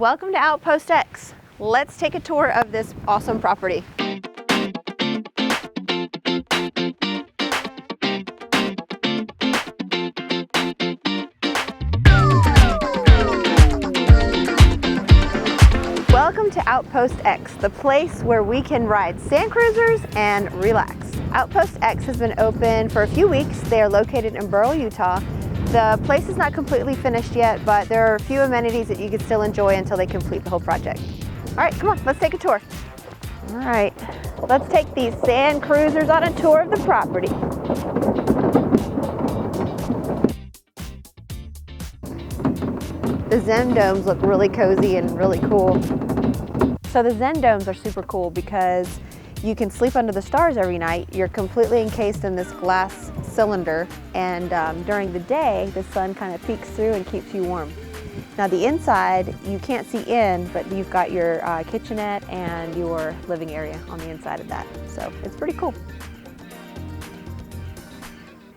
Welcome to OUTPOSTX. Let's take a tour of this awesome property. Welcome to OUTPOSTX, the place where we can ride sand cruisers and relax. OUTPOSTX has been open for a few weeks. They are located in Burl, Utah. The place is not completely finished yet, but there are a few amenities that you can still enjoy until they complete the whole project. All right, come on, let's take a tour. All right, let's take these sand cruisers on a tour of the property. The Zen domes look really cozy and really cool. So the Zen domes are super cool because you can sleep under the stars every night. You're completely encased in this glass cylinder, and during the day, the sun kind of peeks through and keeps you warm. Now the inside, you can't see in, but you've got your kitchenette and your living area on the inside of that. So it's pretty cool.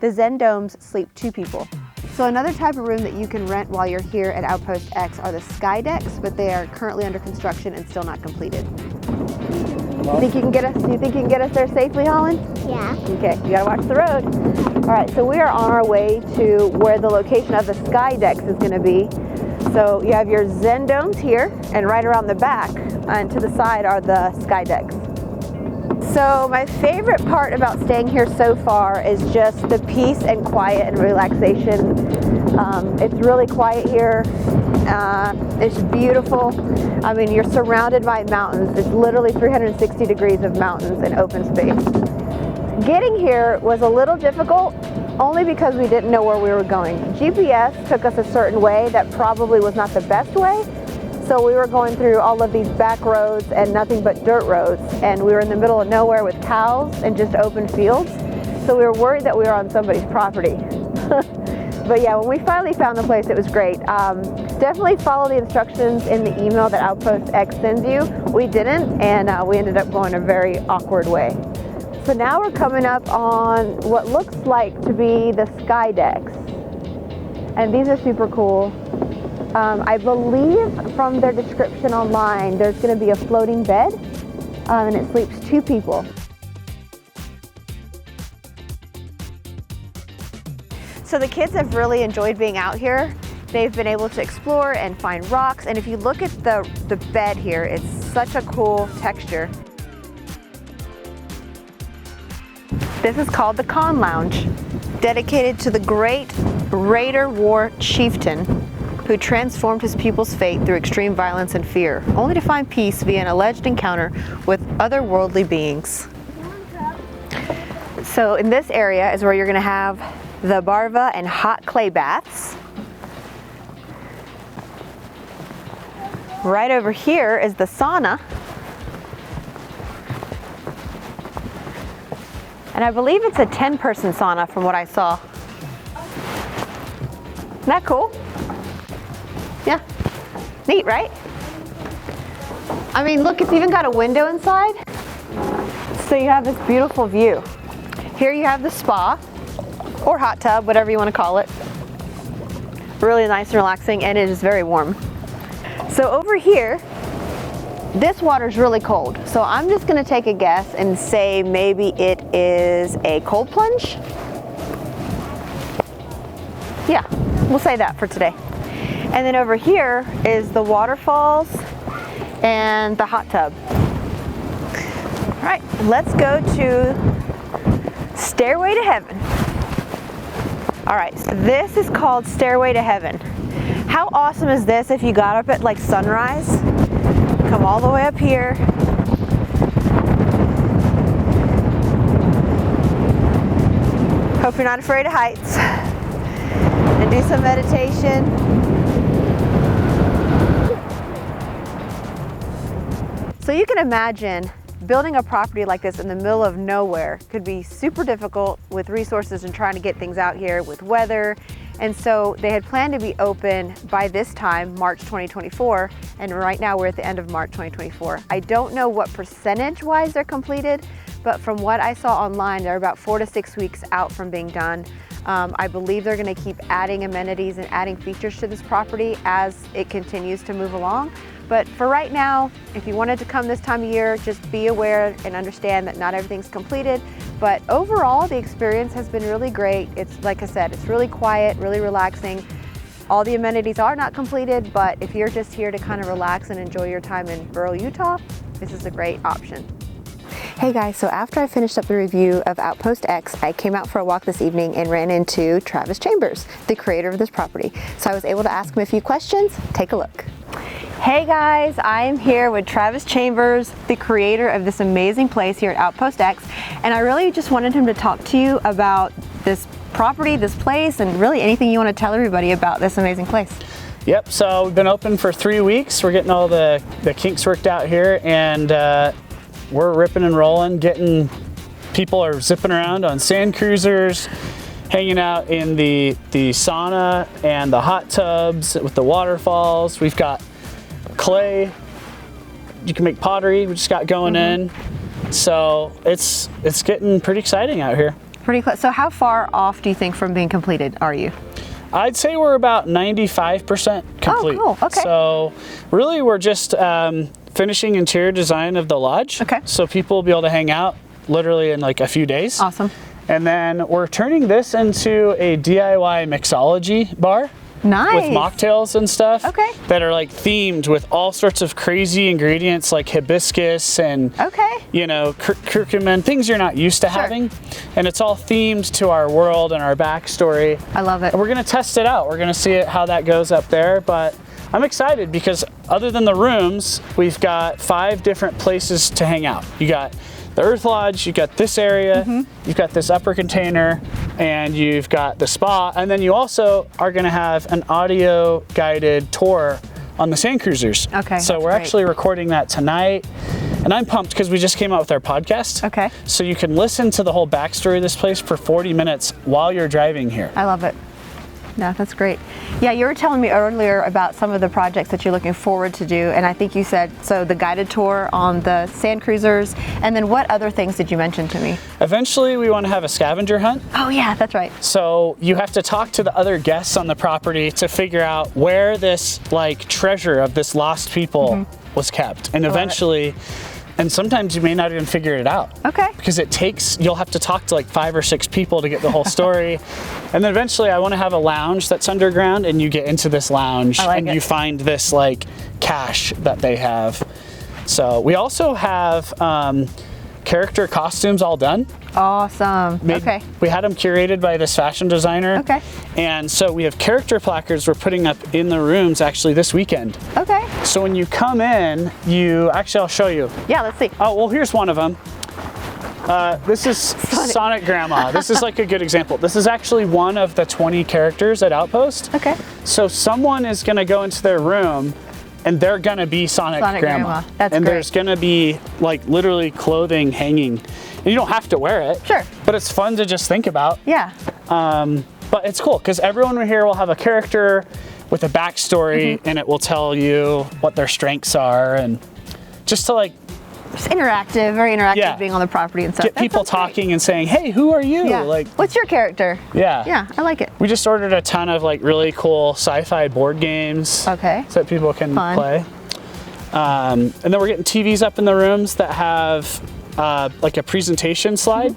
The Zen domes sleep 2 people. So another type of room that you can rent while you're here at OUTPOSTX are the sky decks, but they are currently under construction and still not completed. You think you can get us there safely, Holland? Yeah. Okay, you gotta watch the road. All right, so we are on our way to where the location of the sky decks is gonna be. So you have your Zen domes here, and right around the back and to the side are the sky decks. So my favorite part about staying here so far is just the peace and quiet and relaxation. It's really quiet here. It's beautiful. I mean, you're surrounded by mountains. It's literally 360 degrees of mountains and open space. Getting here was a little difficult only because we didn't know where we were going. GPS took us a certain way that probably was not the best way. So we were going through all of these back roads and nothing but dirt roads. And we were in the middle of nowhere with cows and just open fields. So we were worried that we were on somebody's property. But yeah, when we finally found the place, it was great. Definitely follow the instructions in the email that OUTPOSTX sends you. We didn't, and we ended up going a very awkward way. So now we're coming up on what looks like to be the sky decks. And these are super cool. I believe from their description online, there's gonna be a floating bed, and it sleeps 2 people. So the kids have really enjoyed being out here. They've been able to explore and find rocks, and if you look at the bed here, it's such a cool texture. This is called the Khan Lounge, dedicated to the great Raider War chieftain who transformed his people's fate through extreme violence and fear, only to find peace via an alleged encounter with otherworldly beings. So in this area is where you're gonna have the Barva and hot clay baths. Right over here is the sauna. And I believe it's a 10-person sauna from what I saw. Isn't that cool? Yeah, neat, right? I mean, look, it's even got a window inside. So you have this beautiful view. Here you have the spa, or hot tub, whatever you want to call it. Really nice and relaxing, and it is very warm. So over here, this water's really cold. So I'm just gonna take a guess and say maybe it is a cold plunge. Yeah, we'll say that for today. And then over here is the waterfalls and the hot tub. All right, let's go to Stairway to Heaven. All right, so this is called Stairway to Heaven. How awesome is this if you got up at like sunrise, come all the way up here, hope you're not afraid of heights, and do some meditation. So you can imagine building a property like this in the middle of nowhere could be super difficult with resources and trying to get things out here with weather. And so they had planned to be open by this time, March 2024, and right now we're at the end of March 2024. I don't know what percentage-wise they're completed, but from what I saw online, they're about 4 to 6 weeks out from being done. I believe they're going to keep adding amenities and adding features to this property as it continues to move along. But for right now, if you wanted to come this time of year, just be aware and understand that not everything's completed. But overall, the experience has been really great. It's, like I said, it's really quiet, really relaxing. All the amenities are not completed, but if you're just here to kind of relax and enjoy your time in rural Utah, this is a great option. Hey guys, so after I finished up the review of Outpost X, I came out for a walk this evening and ran into Travis Chambers, the creator of this property. So I was able to ask him a few questions. Take a look. Hey guys, I am here with Travis Chambers, the creator of this amazing place here at Outpost X, and I really just wanted him to talk to you about this property, this place, and really anything you want to tell everybody about this amazing place. Yep, so we've been open for 3 weeks. We're getting all the kinks worked out here, and we're ripping and rolling, people are zipping around on sand cruisers, hanging out in the sauna and the hot tubs with the waterfalls. We've got clay, you can make pottery, we just got going in. So it's getting pretty exciting out here. Pretty close. So how far off do you think from being completed are you? I'd say we're about 95% complete. Oh, cool. Okay. So really we're just finishing interior design of the lodge. Okay. So people will be able to hang out literally in like a few days. Awesome. And then we're turning this into a DIY mixology bar. Nice. With mocktails and stuff. Okay. That are like themed with all sorts of crazy ingredients like hibiscus and you know, curcumin, things you're not used to having. And it's all themed to our world and our backstory. I love it. And we're gonna test it out. We're gonna see how that goes up there. But I'm excited because other than the rooms, we've got 5 different places to hang out. You got the Earth Lodge, you've got this area, you've got this upper container, and you've got the spa, and then you also are gonna have an audio guided tour on the sand cruisers. Okay. So we're actually recording that tonight, and I'm pumped because we just came out with our podcast. Okay. So you can listen to the whole backstory of this place for 40 minutes while you're driving here. I love it. No, that's great. Yeah, you were telling me earlier about some of the projects that you're looking forward to do, and I think you said, so the guided tour on the sand cruisers, and then what other things did you mention to me? Eventually, we want to have a scavenger hunt. Oh yeah, that's right. So you have to talk to the other guests on the property to figure out where this like treasure of this lost people was kept, and eventually, and sometimes you may not even figure it out. Okay. Because it takes, you'll have to talk to like 5 or 6 people to get the whole story. And then eventually I want to have a lounge that's underground, and you get into this lounge and you find this like cache that they have. So we also have character costumes all done. Awesome. Okay. We had them curated by this fashion designer. Okay. And so we have character placards we're putting up in the rooms actually this weekend. Okay. So when you come in, actually I'll show you. Yeah, let's see. Oh, well, here's one of them. This is Sonic Grandma. This is like a good example. This is actually one of the 20 characters at Outpost. Okay. So someone is gonna go into their room and they're gonna be Sonic Grandma. That's and great. There's gonna be like literally clothing hanging. And you don't have to wear it. Sure. But it's fun to just think about. Yeah. But it's cool because everyone here will have a character with a backstory, and it will tell you what their strengths are, and just to like It's interactive, very interactive, being on the property and stuff. Get people talking and saying, hey, who are you? Yeah. Like, what's your character? Yeah. Yeah, I like it. We just ordered a ton of like really cool sci-fi board games. So that people can play. And then we're getting TVs up in the rooms that have like a presentation slide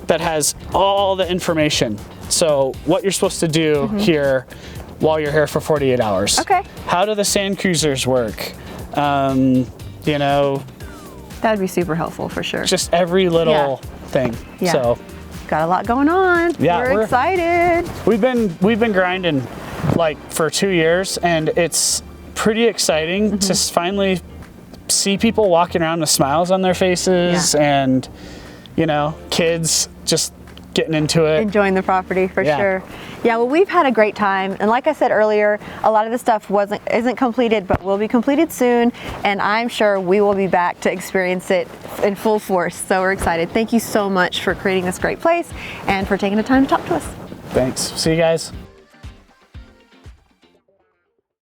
that has all the information. So what you're supposed to do here while you're here for 48 hours. Okay. How do the sand cruisers work? You know, that'd be super helpful for sure. Just every little thing. Yeah. So got a lot going on. Yeah, we're excited. We've been grinding like for 2 years, and it's pretty exciting to finally see people walking around with smiles on their faces, and you know, kids just getting into it, enjoying the property for sure. Yeah, well, we've had a great time, and like I said earlier, a lot of the stuff isn't completed, but will be completed soon, and I'm sure we will be back to experience it in full force. So we're excited. Thank you so much for creating this great place and for taking the time to talk to us. Thanks. See you guys.